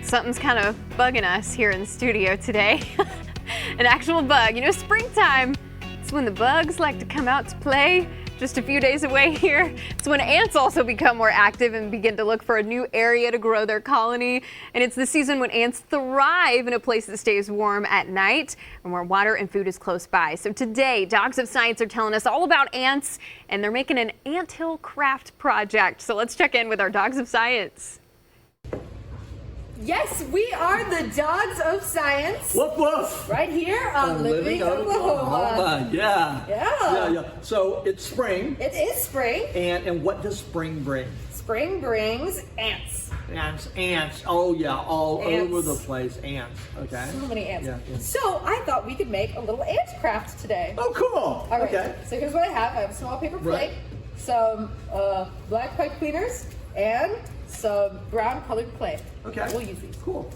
Something's kind of bugging us here in the studio today. An actual bug. You know, springtime, it's when the bugs like to come out to play. Just a few days away here. It's when ants also become more active and begin to look for a new area to grow their colony. And it's the season when ants thrive in a place that stays warm at night and where water and food is close by. So today, Dogs of Science are telling us all about ants, and they're making an anthill craft project. So let's check in with our Dogs of Science. Yes, we are the Dogs of Science. Woof woof. Right here on Living Oklahoma. Yeah. So it's spring. It is spring. And what does spring bring? Spring brings ants. Ants. Oh yeah, all Ants. over the place. Ants. Okay. So many ants. Yeah. So I thought we could make a little ant craft today. Oh, cool. All right. Okay. So here's what I have. I have a small paper plate, some black pipe cleaners, and some brown colored clay. Okay. We'll use these. Cool.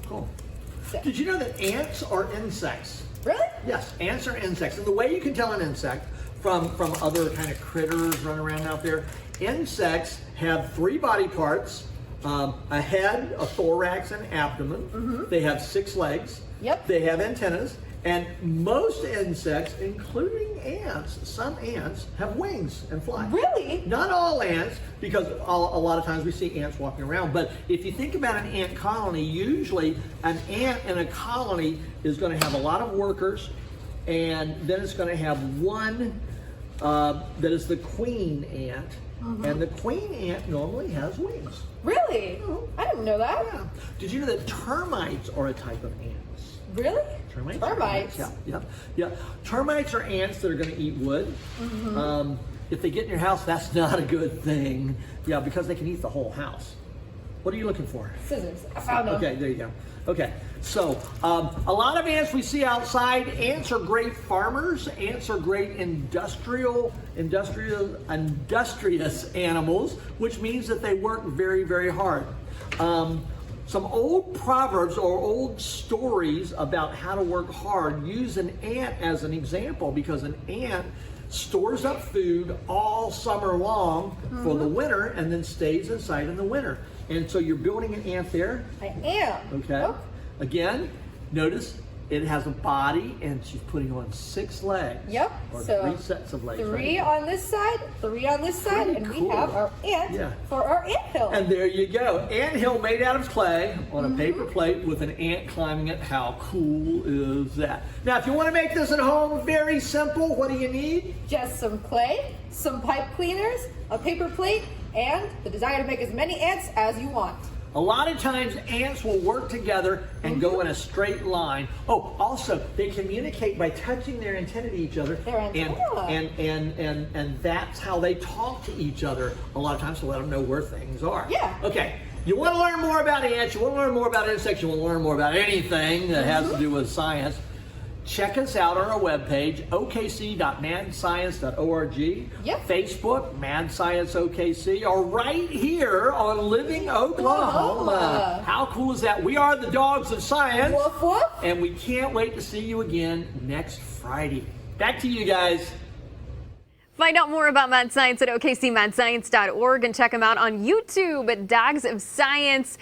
So. Did you know that ants are insects? Really? Yes, ants are insects. And the way you can tell an insect from other kind of critters running around out there, insects have 3 body parts, a head, a thorax, and abdomen. Mm-hmm. They have 6 legs. Yep. They have antennas. And most insects, including ants, some ants have wings and fly. Really? Not all ants, because a lot of times we see ants walking around. But if you think about an ant colony, usually an ant in a colony is going to have a lot of workers, and then it's going to have one that is the queen ant. Mm-hmm. And the queen ant normally has wings. Really? Oh. I didn't know that. Yeah. Did you know that termites are a type of ants? Really? Termites. Yeah. Termites are ants that are going to eat wood. Mm-hmm. If they get in your house, that's not a good thing. Yeah, because they can eat the whole house. What are you looking for? Scissors. I found them. Okay, there you go. Okay, so a lot of ants we see outside. Ants are great farmers. Ants are great industrious animals, which means that they work very, very hard. Some old proverbs or old stories about how to work hard use an ant as an example, because an ant stores up food all summer long for the winter and then stays inside in the winter. And so you're building an ant there. I am. Okay. Oh. Again, notice it has a body and she's putting on 6 legs. Yep. Or so 3 sets of legs. 3 on this side, 3 on this side, Pretty and cool. we have our ant for our anthill. And there you go. Anthill made out of clay on a paper plate with an ant climbing it. How cool is that? Now, if you want to make this at home, very simple. What do you need? Just some clay, some pipe cleaners, a paper plate, and the desire to make as many ants as you want. A lot of times ants will work together and go in a straight line. Oh, also, they communicate by touching their antennae to each other. Their antenna. And that's how they talk to each other a lot of times, to let them know where things are. Yeah. Okay, you want to learn more about ants, you want to learn more about insects, you want to learn more about anything that has to do with science, check us out on our webpage, okc.madscience.org. Yep. Facebook, Mad Science OKC, or right here on Living Oklahoma. How cool is that? We are the Dogs of Science. Woof woof. And we can't wait to see you again next Friday. Back to you guys. Find out more about Mad Science at okcmadscience.org and check them out on YouTube at Dogs of Science.